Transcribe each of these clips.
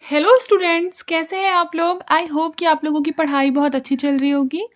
Hello students, कैसे हैं आप लोग? आई होप कि आप लोगों की पढ़ाई बहुत अच्छी चल रही होगी।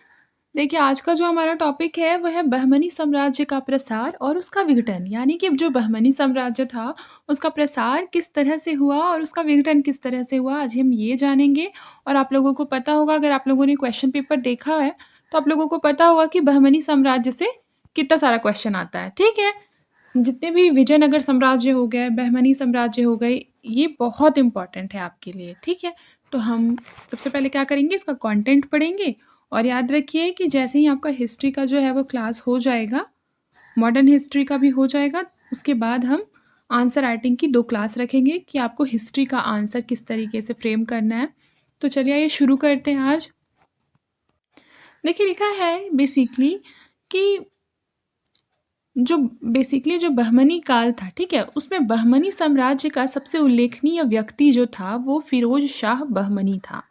देखिए, आज का जो हमारा टॉपिक है वो है बहमनी साम्राज्य का प्रसार और उसका विघटन। यानी कि जो बहमनी साम्राज्य था, उसका प्रसार किस तरह से हुआ और उसका विघटन किस तरह से हुआ, आज हम ये जानेंगे। और आप लोगों को पता होगा, अगर आप लोगों ने क्वेश्चन पेपर देखा है, तो आप लोगों को पता होगा कि बहमनी साम्राज्य से कितना सारा क्वेश्चन आता है, ठीक है? जितने भी विजयनगर साम्राज्य हो गए, बहमनी साम्राज्य हो गए, ये बहुत इम्पोर्टेंट है आपके लिए, ठीक है? तो हम सबसे पहले क्या करेंगे, इसका कंटेंट पढ़ेंगे। और याद रखिए कि जैसे ही आपका हिस्ट्री का जो है वो क्लास हो जाएगा, मॉडर्न हिस्ट्री का भी हो जाएगा, उसके बाद हम आंसर राइटिंग की 2 क्लास रखेंगे कि आपको हिस्ट्री का आंसर किस तरीके से फ्रेम करना है। तो चलिए आइए शुरू करते हैं आज। देखिए, लिखा है बेसिकली कि जो बहमनी काल था, ठीक है? उसमें बहमनी साम्राज्य का सबसे उल्लेखनीय व्यक्ति जो था, वो फ़िरोज़ शाह बहमनी था।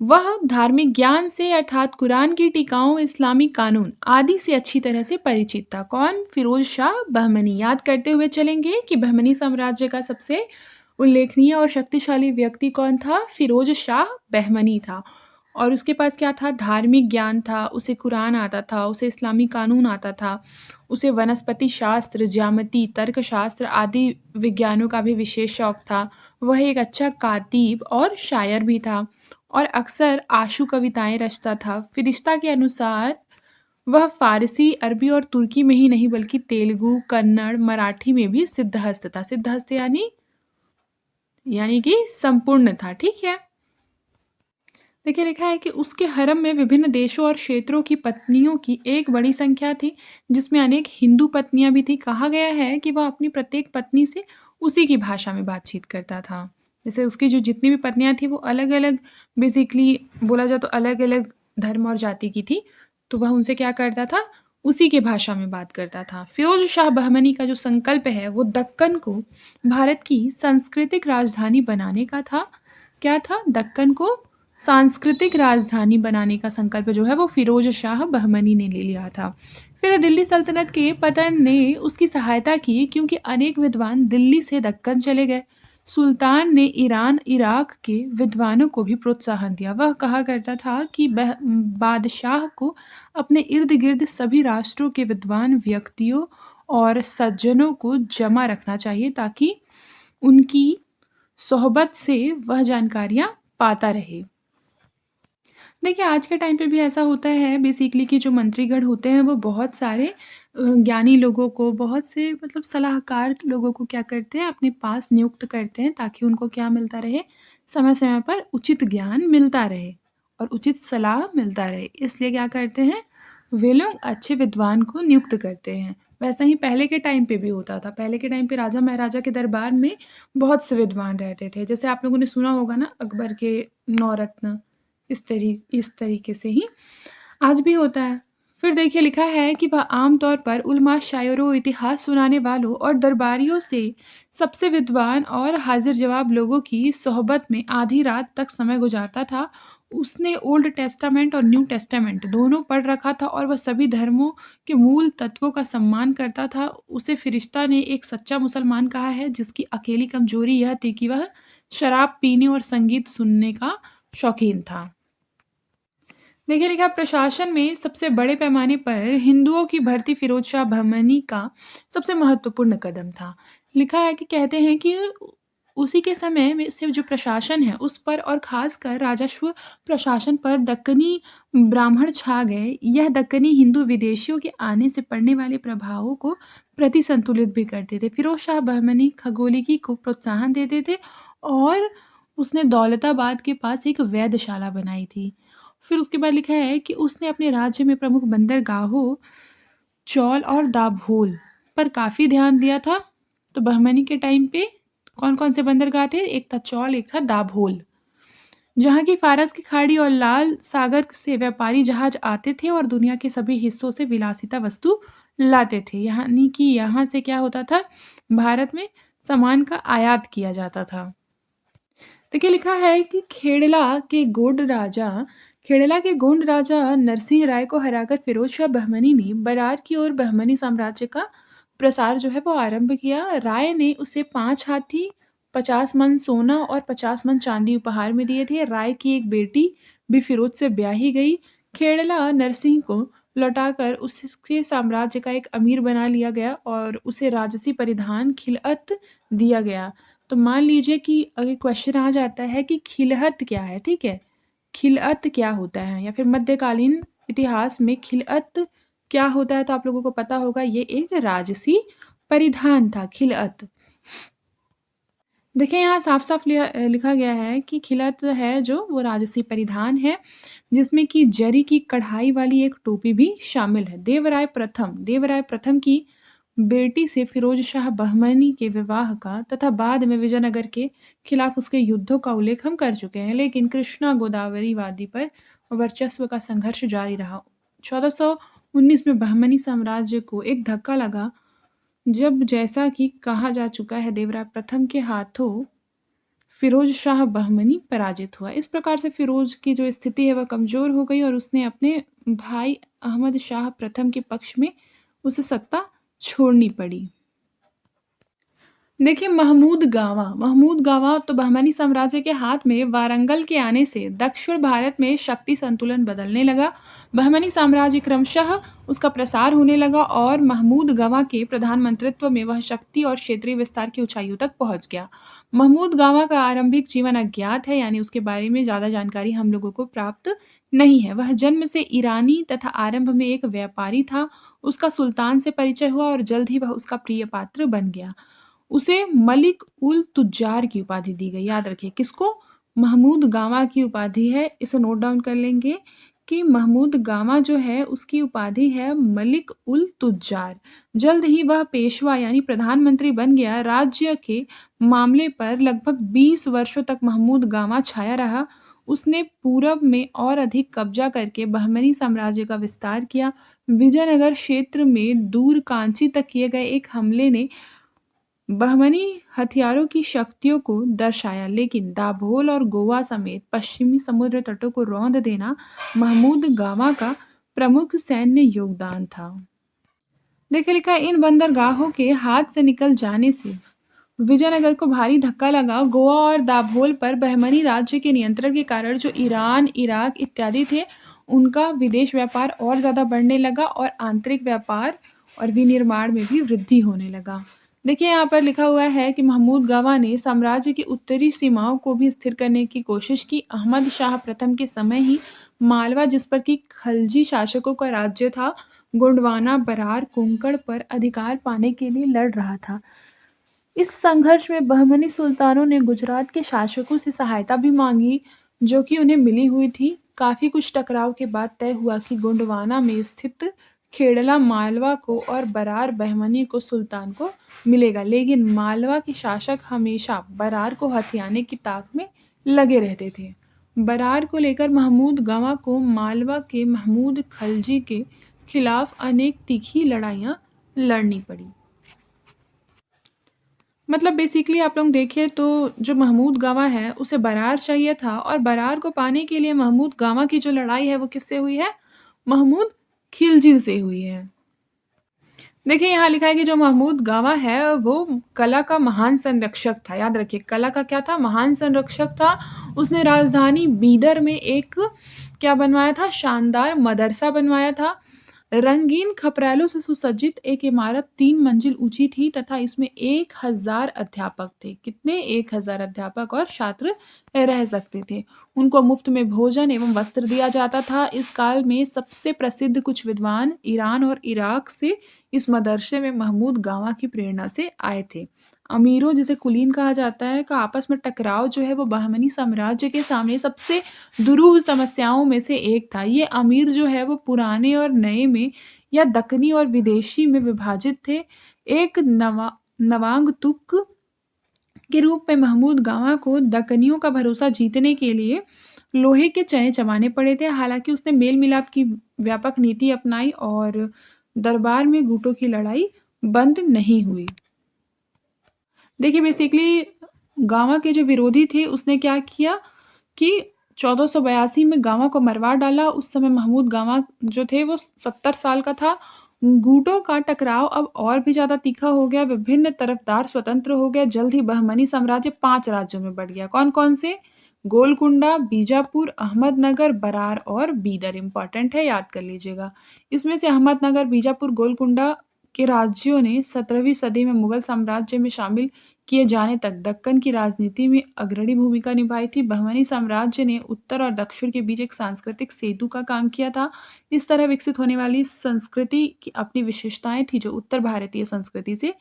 वह धार्मिक ज्ञान से अर्थात कुरान की टीकाओं, इस्लामी कानून आदि से अच्छी तरह से परिचित था। कौन? फ़िरोज़ शाह बहमनी। याद करते हुए चलेंगे कि बहमनी साम्राज्य का सबसे उल्लेखनीय और शक्तिशाली व्यक्ति कौन था? फ़िरोज़ शाह बहमनी था। और उसके पास क्या था? धार्मिक ज्ञान था, उसे कुरान आता था, उसे इस्लामी कानून आता था, उसे वनस्पति शास्त्र, ज्यामिति, तर्कशास्त्र आदि विज्ञानों का भी विशेष शौक था। वह एक अच्छा कातिब और शायर भी था और अक्सर आशु कविताएँ रचता था। फ़िरिश्ता के अनुसार वह फ़ारसी, अरबी और तुर्की में ही नहीं बल्कि तेलुगु, कन्नड़, मराठी में भी सिद्धहस्त था। सिद्धहस्त यानी कि संपूर्ण था, ठीक है? देखिए, लिखा है कि उसके हरम में विभिन्न देशों और क्षेत्रों की पत्नियों की एक बड़ी संख्या थी, जिसमें अनेक हिंदू पत्नियां भी थी। कहा गया है कि वह अपनी प्रत्येक पत्नी से उसी की भाषा में बातचीत करता था। जैसे उसकी जो जितनी भी पत्नियां थी वो अलग अलग, बेसिकली बोला जाए तो अलग अलग धर्म और जाति की थी। तो वह उनसे क्या करता था? उसी की भाषा में बात करता था। फिरोज शाह बहमनी का जो संकल्प है वो दक्कन को भारत की सांस्कृतिक राजधानी बनाने का था। क्या था? दक्कन को सांस्कृतिक राजधानी बनाने का संकल्प जो है वो फिरोज शाह बहमनी ने ले लिया था। फिर दिल्ली सल्तनत के पतन ने उसकी सहायता की, क्योंकि अनेक विद्वान दिल्ली से दक्कन चले गए। सुल्तान ने ईरान, इराक के विद्वानों को भी प्रोत्साहन दिया। वह कहा करता था कि बादशाह को अपने इर्द गिर्द सभी राष्ट्रों के विद्वान व्यक्तियों और सज्जनों को जमा रखना चाहिए, ताकि उनकी सोहबत से वह जानकारियाँ पाता रहे। देखिए, आज के टाइम पे भी ऐसा होता है बेसिकली कि जो मंत्रीगण होते हैं वो बहुत सारे ज्ञानी लोगों को, बहुत से मतलब सलाहकार लोगों को क्या करते हैं, अपने पास नियुक्त करते हैं, ताकि उनको क्या मिलता रहे? समय-समय पर उचित ज्ञान मिलता रहे और उचित सलाह मिलता रहे। इसलिए क्या करते हैं? वे लोग अच्छे विद्वान को नियुक्त करते हैं। वैसा ही पहले के टाइम पे भी होता था। पहले के टाइम पे राजा-महाराजा के दरबार में बहुत से विद्वान रहते थे। जैसे आप लोगों ने सुना होगा ना, अकबर के 9 रत्न, इस तरीके से ही आज भी होता है। फिर देखिए, लिखा है कि वह आम तौर पर उलमा, शायरों, इतिहास सुनाने वालों और दरबारियों से सबसे विद्वान और हाजिर जवाब लोगों की सोहबत में आधी रात तक समय गुजारता था। उसने ओल्ड टेस्टामेंट और न्यू टेस्टामेंट दोनों पढ़ रखा था और वह सभी धर्मों के मूल तत्वों का सम्मान करता था। उसे फ़रिश्ता ने एक सच्चा मुसलमान कहा है, जिसकी अकेली कमज़ोरी यह थी कि वह शराब पीने और संगीत सुनने का शौकीन था। देखिए, लिखा प्रशासन में सबसे बड़े पैमाने पर हिंदुओं की भर्ती फिरोज शाह बहमनी का सबसे महत्वपूर्ण कदम था। लिखा है कि कहते हैं कि उसी के समय में से जो प्रशासन है उस पर और खासकर राजस्व प्रशासन पर दक्कनी ब्राह्मण छा गए। यह दक्कनी हिंदू विदेशियों के आने से पड़ने वाले प्रभावों को प्रतिसंतुलित भी करते थे। फिरोज शाह बहमनी खगोलिकी को प्रोत्साहन देते थे और उसने दौलताबाद के पास एक वैधशाला बनाई थी। फिर उसके बाद लिखा है कि उसने अपने राज्य में प्रमुख बंदरगाहों चौल और दाभोल पर काफ़ी ध्यान दिया था। तो बहमनी के टाइम पे कौन-कौन से बंदरगाह थे? एक था चौल, एक था दाभोल, जहाँ की फ़ारस की खाड़ी और लाल सागर से व्यापारी जहाज आते थे और दुनिया के सभी हिस्सों से विलासिता वस्तु लाते थे। यानी कि यहाँ से क्या होता था? भारत में सामान का आयात किया जाता था। देखिए, लिखा है कि खेड़ला के गोंड राजा नरसिंह राय को हराकर फिरोज शाह बहमनी ने बरार की ओर बहमनी साम्राज्य का प्रसार जो है वो आरंभ किया। राय ने उसे 5 हाथी, 50 मन सोना और 50 मन चांदी उपहार में दिए थे। राय की एक बेटी भी फिरोज से ब्याही गई। खेड़ला नरसिंह को लौटाकर उसके साम्राज्य का एक अमीर बना लिया गया और उसे राजसी परिधान खिलअत दिया गया। तो मान लीजिए कि अगर क्वेश्चन आ जाता है कि खिलहत क्या है, ठीक है? खिलअत क्या होता है या फिर मध्यकालीन इतिहास में खिलअत क्या होता है, तो आप लोगों को पता होगा ये एक राजसी परिधान था खिलअत। देखिए यहाँ साफ-साफ लिखा गया है कि खिलअत है जो वो राजसी परिधान है, जिसमें कि जरी की कढ़ाई वाली एक टोपी भी शामिल है। देवराय प्रथम की बेटी से फिरोज शाह बहमनी के विवाह का तथा बाद में विजयनगर के खिलाफ उसके युद्धों का उल्लेख हम कर चुके हैं, लेकिन कृष्णा गोदावरी वादी पर वर्चस्व का संघर्ष जारी रहा। 1419 में बहमनी साम्राज्य को एक धक्का लगा जब, जैसा कि कहा जा चुका है, देवराय प्रथम के हाथों फिरोज शाह बहमनी पराजित हुआ। इस प्रकार से फिरोज की जो स्थिति है वह कमजोर हो गई और उसने अपने भाई अहमद शाह प्रथम के पक्ष में उसे सत्ता छोड़नी पड़ी। देखिए महमूद गावा तो बहमनी साम्राज्य के हाथ में वारंगल के आने से दक्षिण भारत में शक्ति संतुलन बदलने लगा। बहमनी साम्राज्य क्रमशः उसका प्रसार होने लगा और महमूद गावा के प्रधानमंत्रित्व में वह शक्ति और क्षेत्रीय विस्तार की ऊंचाइयों तक पहुंच गया। महमूद गावा का आरंभिक जीवन अज्ञात है, यानी उसके बारे में ज्यादा जानकारी हम लोगों को प्राप्त नहीं है। वह जन्म से ईरानी तथा आरंभ में एक व्यापारी था। उसका सुल्तान से परिचय हुआ और जल्द ही वह उसका प्रिय पात्र बन गया। उसे मलिक उल तुज्जार की उपाधि दी गई। याद रखिए किसको? महमूद गामा की उपाधि है। इसे नोट डाउन कर लेंगे कि महमूद गामा जो है उसकी उपाधि है मलिक उल तुज्जार। जल्द ही वह पेशवा यानी प्रधानमंत्री बन गया। राज्य के मामले पर लगभग 20 वर्षों तक महमूद गामा छाया रहा। उसने पूरब में और अधिक कब्जा करके बहमनी साम्राज्य का विस्तार किया। विजयनगर क्षेत्र में दूर कांची तक किए गए एक हमले ने बहमनी हथियारों की शक्तियों को दर्शाया, लेकिन दाभोल और गोवा समेत पश्चिमी समुद्र तटों को रौंद देना महमूद गामा का प्रमुख सैन्य योगदान था। देखिए लिखा है, इन बंदरगाहों के हाथ से निकल जाने से विजयनगर को भारी धक्का लगा। गोवा और दाभोल पर बहमनी राज्य के नियंत्रण के कारण जो ईरान, इराक इत्यादि थे, उनका विदेश व्यापार और ज्यादा बढ़ने लगा और आंतरिक व्यापार और विनिर्माण में भी वृद्धि होने लगा। देखिए यहाँ पर लिखा हुआ है कि महमूद गावा ने साम्राज्य की उत्तरी सीमाओं को भी स्थिर करने की कोशिश की। अहमद शाह प्रथम के समय ही मालवा, जिस पर कि खलजी शासकों का राज्य था, गोंडवाना, बरार, कोंकण पर अधिकार पाने के लिए लड़ रहा था। इस संघर्ष में बहमनी सुल्तानों ने गुजरात के शासकों से सहायता भी मांगी, जो कि उन्हें मिली हुई थी। काफी कुछ टकराव के बाद तय हुआ कि गोंडवाना में स्थित खेड़ला मालवा को और बरार बहमनी को सुल्तान को मिलेगा, लेकिन मालवा के शासक हमेशा बरार को हथियाने की ताक में लगे रहते थे। बरार को लेकर महमूद गावा को मालवा के महमूद खलजी के खिलाफ अनेक तीखी लड़ाइयां लड़नी पड़ी। मतलब बेसिकली आप लोग देखें तो जो महमूद गावा है उसे बरार चाहिए था और बरार को पाने के लिए महमूद गावा की जो लड़ाई है वो किससे हुई है? महमूद खिलजी से हुई है। देखिए यहाँ लिखा है कि जो महमूद गावा है वो कला का महान संरक्षक था। याद रखिए कला का क्या था? महान संरक्षक था। उसने राजधानी बीदर में एक क्या बनवाया था? शानदार मदरसा बनवाया था। रंगीन खपरेलों से सुसज्जित एक इमारत 3 मंजिल ऊंची थी तथा इसमें 1000 अध्यापक थे। कितने? 1000 अध्यापक और छात्र रह सकते थे। उनको मुफ्त में भोजन एवं वस्त्र दिया जाता था। इस काल में सबसे प्रसिद्ध कुछ विद्वान ईरान और इराक से इस मदरसे में महमूद गावा की प्रेरणा से आए थे। अमीरों, जिसे कुलीन कहा जाता है, का आपस में टकराव जो है वो बहमनी साम्राज्य के सामने सबसे दुरूह समस्याओं में से एक था। ये अमीर जो है वो पुराने और नए में या दक्कनी और विदेशी में विभाजित थे। एक नवांग तुर्क के रूप में महमूद गावा को दक्कनियों का भरोसा जीतने के लिए लोहे के चने चबाने पड़े थे। हालांकि उसने मेल मिलाप की व्यापक नीति अपनाई और दरबार में गुटों की लड़ाई बंद नहीं हुई। देखिए बेसिकली गावा के जो विरोधी थे उसने क्या किया कि 1482 में गावा को मरवा डाला। उस समय महमूद गावा जो थे वो 70 साल का था गुटों का टकराव अब और भी ज़्यादा तीखा हो गया, विभिन्न तरफदार स्वतंत्र हो गए, जल्द ही बहमनी साम्राज्य 5 राज्यों में बढ़ गया। कौन-कौन से? गोलकुंडा, बीजापुर, अहमदनगर, बरार और बीदर। इम्पोर्टेंट है, याद कर लीजिएगा। इसमें से अहमदनगर, बीजापुर, गोलकुंडा के राज्यों ने 17वीं सदी में मुगल साम्राज्य में शामिल किए जाने तक दक्कन की राजनीति में अग्रणी भूमिका निभाई थी। बहमनी साम्राज्य ने उत्तर और दक्षिण के बीच एक सांस्कृतिक सेतु का काम किया था। इस तरह विकसित होने वाली संस्कृति की अपनी विशेषताएं थी जो उत्तर भारतीय संस्कृति से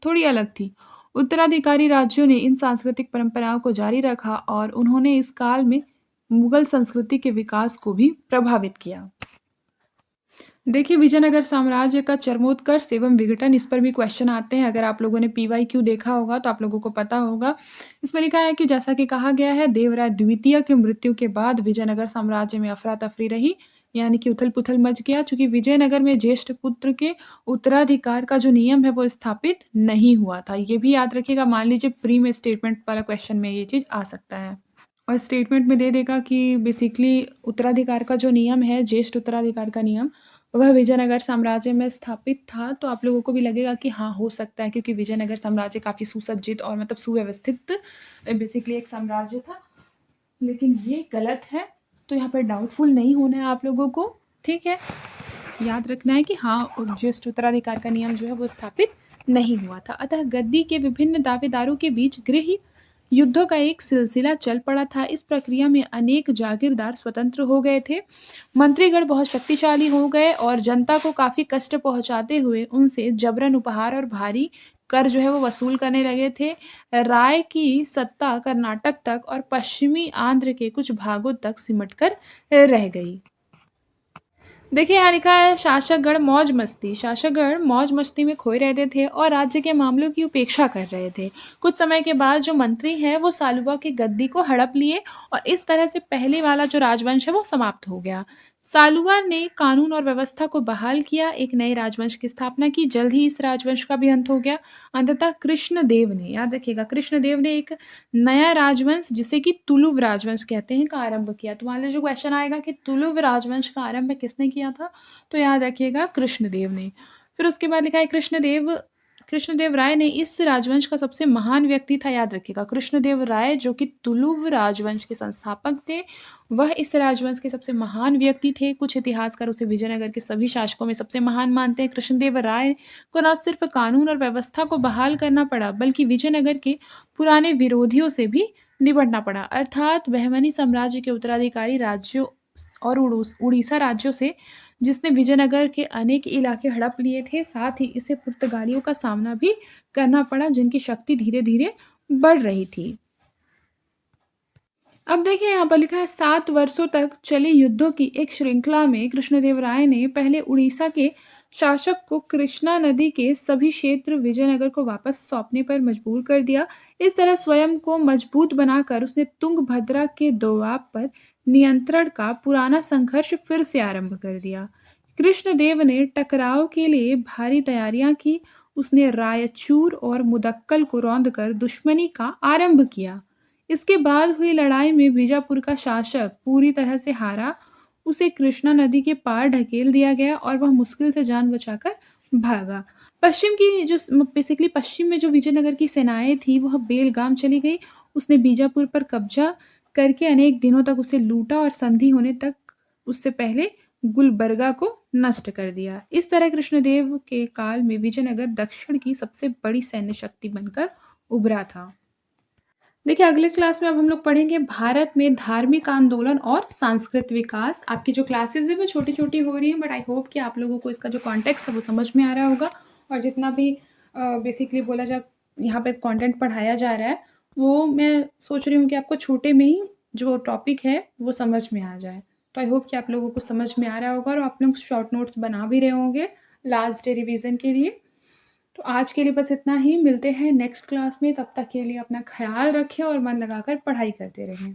थोड़ी अलग थी। उत्तराधिकारी राज्यों ने इन सांस्कृतिक परंपराओं को जारी रखा और उन्होंने इस काल में मुगल संस्कृति के विकास को भी प्रभावित किया। देखिए, विजयनगर साम्राज्य का चरमोत्कर्ष एवं विघटन, इस पर भी क्वेश्चन आते हैं। अगर आप लोगों ने पीवाईक्यू देखा होगा तो आप लोगों को पता होगा। इसमें लिखा है कि जैसा कि कहा गया है, देवराय द्वितीय की मृत्यु के बाद विजयनगर साम्राज्य में अफरा-तफरी रही, यानी कि उथल-पुथल मच गया। चूँकि विजयनगर में ज्येष्ठ पुत्र के उत्तराधिकार का जो नियम है वो स्थापित नहीं हुआ था। ये भी याद रखिएगा, मान लीजिए प्री में स्टेटमेंट वाला क्वेश्चन में ये चीज़ आ सकता है। और स्टेटमेंट में दे देगा कि बेसिकली उत्तराधिकार का जो नियम है, ज्येष्ठ उत्तराधिकार का नियम, वह विजयनगर साम्राज्य में स्थापित था। तो आप लोगों को भी लगेगा कि हाँ, हो सकता है, क्योंकि विजयनगर साम्राज्य काफ़ी सुसज्जित और मतलब सुव्यवस्थित बेसिकली एक साम्राज्य था। लेकिन ये गलत है, तो यहाँ पर डाउटफुल नहीं होना है आप लोगों को, ठीक है? याद रखना है कि हाँ, ज्येष्ठ उत्तराधिकार का नियम जो है वो स्थापित नहीं हुआ था। अतः गद्दी के विभिन्न दावेदारों के बीच गृह युद्धों का एक सिलसिला चल पड़ा था। इस प्रक्रिया में अनेक जागीरदार स्वतंत्र हो गए थे। मंत्रीगण बहुत शक्तिशाली हो गए और जनता को काफ़ी कष्ट पहुँचाते हुए उनसे जबरन उपहार और भारी कर जो है वो वसूल करने लगे थे। राय की सत्ता कर्नाटक तक और पश्चिमी आंध्र के कुछ भागों तक सिमट कर रह गई। देखिए, यहाँ लिखा है शासकगण मौज मस्ती में खोए रहते थे और राज्य के मामलों की उपेक्षा कर रहे थे। कुछ समय के बाद जो मंत्री हैं वो सालुवा की गद्दी को हड़प लिए और इस तरह से पहले वाला जो राजवंश है वो समाप्त हो गया। सालुवा ने कानून और व्यवस्था को बहाल किया, एक नए राजवंश की स्थापना की। जल्द ही इस राजवंश का भी अंत हो गया। अंततः कृष्णदेव ने, याद रखिएगा, कृष्णदेव ने एक नया राजवंश जिसे कि तुलुव राजवंश कहते हैं का आरंभ किया। तो मान लीजिए क्वेश्चन आएगा कि तुलुव राजवंश का आरंभ किसने किया था, तो याद रखिएगा कृष्णदेव ने। फिर उसके बाद लिखा है कृष्णदेव राय ने इस राजवंश का सबसे महान व्यक्ति था। याद रखिएगा, कृष्णदेव राय जो कि तुलुव राजवंश के संस्थापक थे, वह इस राजवंश के सबसे महान व्यक्ति थे। कुछ इतिहासकार उसे विजयनगर के सभी शासकों में सबसे महान मानते हैं। कृष्णदेव राय को न सिर्फ कानून और व्यवस्था को बहाल करना पड़ा, बल्कि विजयनगर के पुराने विरोधियों से भी निपटना पड़ा, अर्थात बहमनी साम्राज्य के उत्तराधिकारी राज्यों और उड़ीसा राज्यों से, जिसने विजयनगर के अनेक इलाके हड़प लिए थे। साथ ही इसे पुर्तगालियों का सामना भी करना पड़ा, जिनकी शक्ति धीरे धीरे बढ़ रही थी। अब देखिए, यहाँ पर लिखा है 7 वर्षों तक चले युद्धों की एक श्रृंखला में कृष्णदेव राय ने पहले उड़ीसा के शासक को कृष्णा नदी के सभी क्षेत्र विजयनगर को वापस सौंपने पर मजबूर कर दिया। इस तरह स्वयं को मजबूत बनाकर उसने तुंगभद्रा के दोआब पर नियंत्रण का पुराना संघर्ष फिर से आरंभ कर दिया। कृष्णदेव ने टकराव के लिए भारी तैयारियां की। उसने रायचूर और मुदक्कल को रौंदकर दुश्मनी का आरंभ किया। इसके बाद हुई लड़ाई में बीजापुर का शासक पूरी तरह से हारा। उसे कृष्णा नदी के पार ढकेल दिया गया और वह मुश्किल से जान बचाकर भागा। पश्चिम में जो विजयनगर की सेनाएं थी वह बेलगाम चली गई। उसने बीजापुर पर कब्जा करके अनेक दिनों तक उसे लूटा और संधि होने तक उससे पहले गुलबर्गा को नष्ट कर दिया। इस तरह कृष्णदेव के काल में विजयनगर दक्षिण की सबसे बड़ी सैन्य शक्ति बनकर उभरा था। देखिए, अगले क्लास में अब हम लोग पढ़ेंगे भारत में धार्मिक आंदोलन और सांस्कृतिक विकास। आपकी जो क्लासेस है वो छोटी-छोटी हो रही हैं, बट आई होप कि आप लोगों को इसका जो कॉन्टेक्स्ट है वो समझ में आ रहा होगा और जितना भी बेसिकली बोला जा यहाँ पे कंटेंट पढ़ाया जा रहा है, वो मैं सोच रही हूँ कि आपको छोटे में ही जो टॉपिक है वो समझ में आ जाए। तो आई होप कि आप लोगों को समझ में आ रहा होगा और आप लोग शॉर्ट नोट्स बना भी रहे होंगे लास्ट डे रिवीजन के लिए। तो आज के लिए बस इतना ही, मिलते हैं नेक्स्ट क्लास में। तब तक के लिए अपना ख्याल रखें और मन लगाकर पढ़ाई करते रहें।